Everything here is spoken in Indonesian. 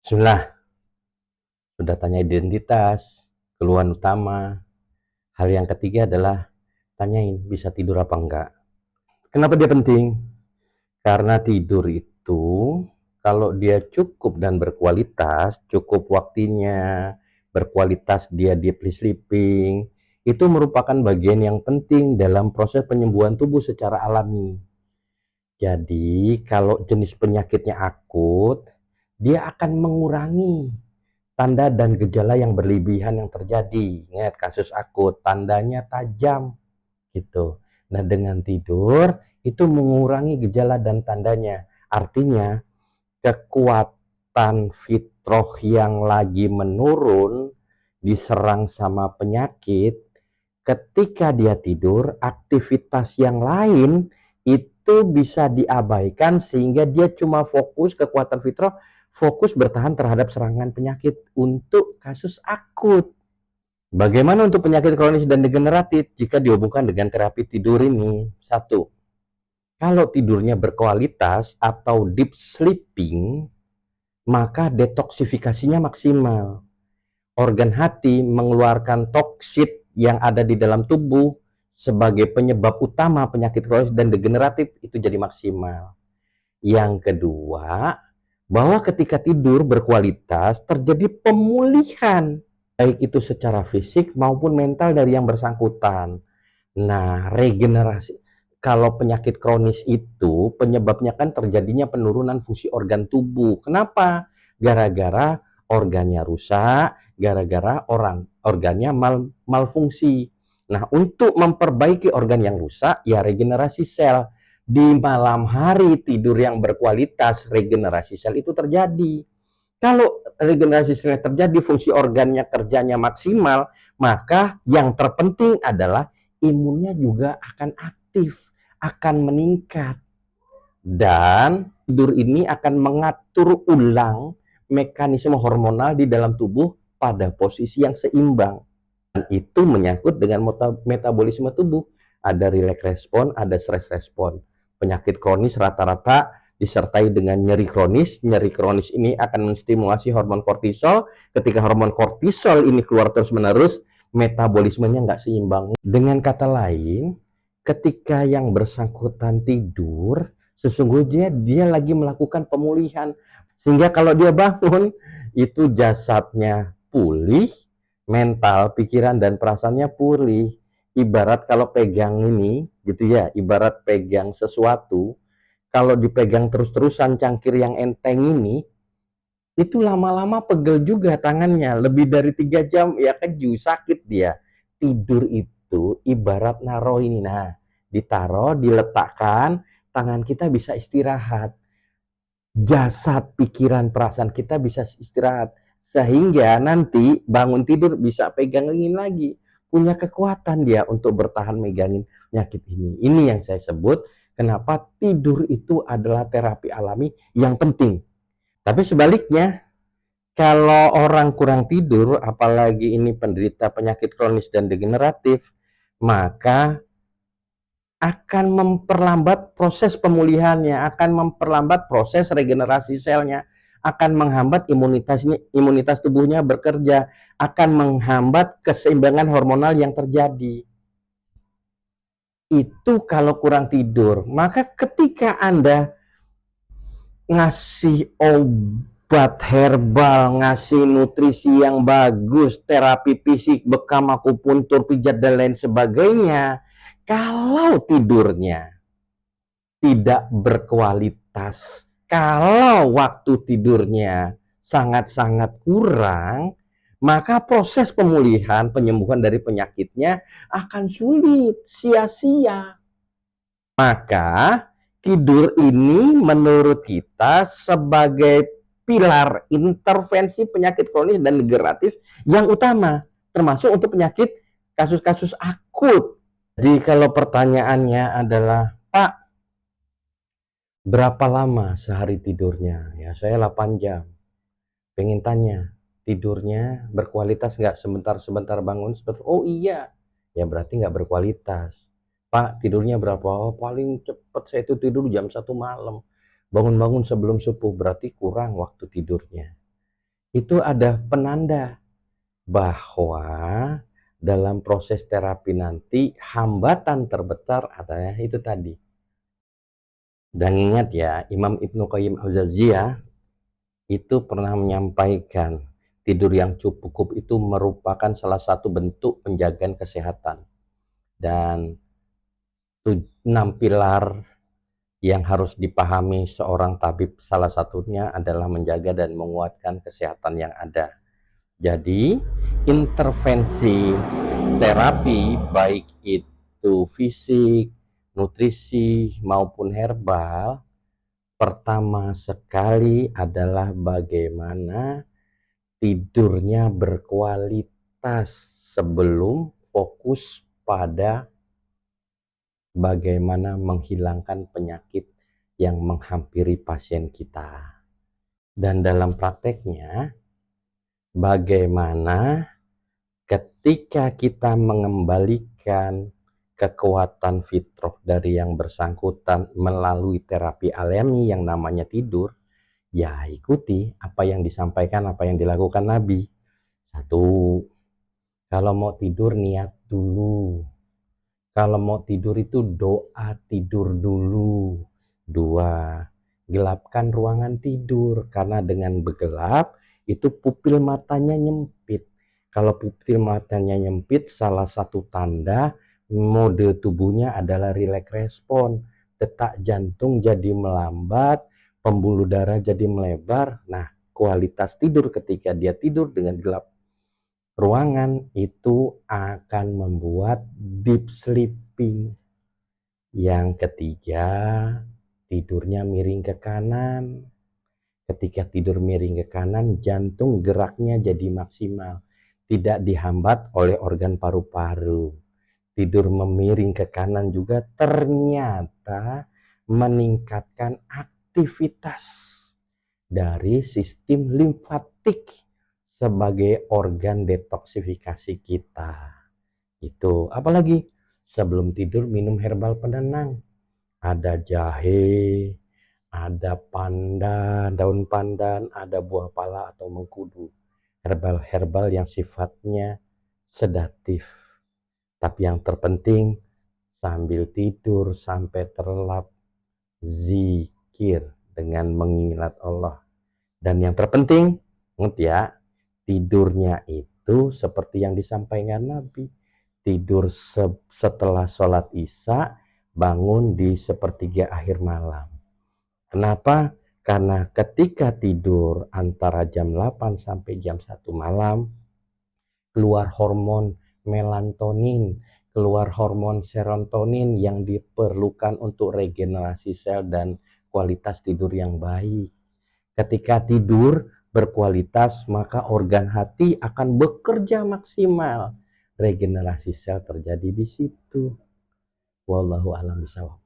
Bismillah, sudah tanya identitas, keluhan utama. Hal yang ketiga adalah tanyain bisa tidur apa enggak. Kenapa dia penting? Karena tidur itu kalau dia cukup dan berkualitas, cukup waktunya, berkualitas dia deep sleeping, itu merupakan bagian yang penting dalam proses penyembuhan tubuh secara alami. Jadi, kalau jenis penyakitnya akut, dia akan mengurangi tanda dan gejala yang berlebihan yang terjadi. Ingat, kasus akut, tandanya tajam gitu. Nah, dengan tidur itu mengurangi gejala dan tandanya. Artinya, kekuatan fitroh yang lagi menurun, diserang sama penyakit, ketika dia tidur, aktivitas yang lain itu bisa diabaikan sehingga dia cuma fokus kekuatan fitrah, fokus bertahan terhadap serangan penyakit untuk kasus akut. Bagaimana untuk penyakit kronis dan degeneratif jika dihubungkan dengan terapi tidur ini? Satu, kalau tidurnya berkualitas atau deep sleeping, maka detoksifikasinya maksimal. Organ hati mengeluarkan toksit yang ada di dalam tubuh sebagai penyebab utama penyakit kronis dan degeneratif itu jadi maksimal. Yang kedua, bahwa ketika tidur berkualitas terjadi pemulihan baik itu secara fisik maupun mental dari yang bersangkutan. Nah, regenerasi kalau penyakit kronis itu penyebabnya kan terjadinya penurunan fungsi organ tubuh. Kenapa? Gara-gara organnya rusak, gara-gara organnya malfungsi. Nah, untuk memperbaiki organ yang rusak, ya regenerasi sel. Di malam hari tidur yang berkualitas, regenerasi sel itu terjadi. Kalau regenerasi sel terjadi, fungsi organnya kerjanya maksimal, maka yang terpenting adalah imunnya juga akan aktif, akan meningkat. Dan tidur ini akan mengatur ulang mekanisme hormonal di dalam tubuh pada posisi yang seimbang. Dan itu menyangkut dengan metabolisme tubuh. Ada relax respon, ada stress respon. Penyakit kronis rata-rata disertai dengan nyeri kronis. Nyeri kronis ini akan menstimulasi hormon kortisol. Ketika hormon kortisol ini keluar terus-menerus, metabolismenya nggak seimbang. Dengan kata lain, ketika yang bersangkutan tidur, sesungguhnya dia lagi melakukan pemulihan. Sehingga kalau dia bangun, itu jasadnya pulih, mental, pikiran, dan perasaannya pulih. Ibarat kalau pegang ini, gitu ya, ibarat pegang sesuatu, kalau dipegang terus-terusan cangkir yang enteng ini, itu lama-lama pegel juga tangannya, lebih dari 3 jam, ya keju, sakit dia. Tidur itu ibarat naruh ini, nah, ditaruh, diletakkan, tangan kita bisa istirahat. Jasad, pikiran, perasaan kita bisa istirahat. Sehingga nanti bangun tidur bisa pegang lagi. Punya kekuatan dia untuk bertahan megangin penyakit ini. Ini yang saya sebut kenapa tidur itu adalah terapi alami yang penting. Tapi sebaliknya, kalau orang kurang tidur, apalagi ini penderita penyakit kronis dan degeneratif, maka akan memperlambat proses pemulihannya, akan memperlambat proses regenerasi selnya, akan menghambat imunitas tubuhnya bekerja, akan menghambat keseimbangan hormonal yang terjadi. Itu kalau kurang tidur. Maka ketika Anda ngasih obat herbal, ngasih nutrisi yang bagus, terapi fisik, bekam akupuntur, pijat, dan lain sebagainya, kalau tidurnya tidak berkualitas, kalau waktu tidurnya sangat-sangat kurang, maka proses pemulihan, penyembuhan dari penyakitnya akan sulit, sia-sia. Maka tidur ini menurut kita sebagai pilar intervensi penyakit kronis dan degeneratif yang utama, termasuk untuk penyakit kasus-kasus akut. Jadi kalau pertanyaannya adalah, Pak, berapa lama sehari tidurnya? Ya, saya 8 jam. Pengen tanya, tidurnya berkualitas nggak? Sebentar-sebentar bangun, sebentar. Oh iya, ya berarti nggak berkualitas. Pak, tidurnya berapa? Oh, paling cepet saya itu tidur jam 1 malam. Bangun-bangun sebelum subuh, berarti kurang waktu tidurnya. itu ada penanda bahwa dalam proses terapi nanti hambatan terbesar adalah itu tadi. Dan ingat ya, Imam Ibnu Qayyim Al-Jauziyah itu pernah menyampaikan tidur yang cukup itu merupakan salah satu bentuk penjagaan kesehatan. Dan 6 pilar yang harus dipahami seorang tabib, salah satunya adalah menjaga dan menguatkan kesehatan yang ada. Jadi intervensi terapi baik itu fisik, nutrisi maupun herbal, pertama sekali adalah bagaimana tidurnya berkualitas sebelum fokus pada bagaimana menghilangkan penyakit yang menghampiri pasien kita. Dan dalam prakteknya, bagaimana ketika kita mengembalikan kekuatan fitrah dari yang bersangkutan melalui terapi alami yang namanya tidur, ya ikuti apa yang disampaikan, apa yang dilakukan Nabi. 1, kalau mau tidur niat dulu. Kalau mau tidur itu doa tidur dulu. 2, gelapkan ruangan tidur, karena dengan bergelap itu pupil matanya nyempit. Kalau pupil matanya nyempit, salah satu tanda mode tubuhnya adalah relax respon. Detak jantung jadi melambat, pembuluh darah jadi melebar. Nah, kualitas tidur ketika dia tidur dengan gelap ruangan itu akan membuat deep sleeping. Yang ketiga, tidurnya miring ke kanan. Ketika tidur miring ke kanan, jantung geraknya jadi maksimal, tidak dihambat oleh organ paru-paru. Tidur memiring ke kanan juga ternyata meningkatkan aktivitas dari sistem limfatik sebagai organ detoksifikasi kita. Itu apalagi sebelum tidur minum herbal penenang. Ada jahe, ada pandan, daun pandan, ada buah pala atau mengkudu. Herbal-herbal yang sifatnya sedatif. Tapi yang terpenting sambil tidur sampai terlelap zikir dengan mengingat Allah. Dan yang terpenting, ingat ya, tidurnya itu seperti yang disampaikan Nabi. Tidur setelah sholat isya, bangun di sepertiga akhir malam. Kenapa? Karena ketika tidur antara jam 8 sampai jam 1 malam, keluar hormon melatonin, keluar hormon serotonin yang diperlukan untuk regenerasi sel dan kualitas tidur yang baik. Ketika tidur berkualitas, maka organ hati akan bekerja maksimal. Regenerasi sel terjadi di situ. Wallahu a'lam bishawab.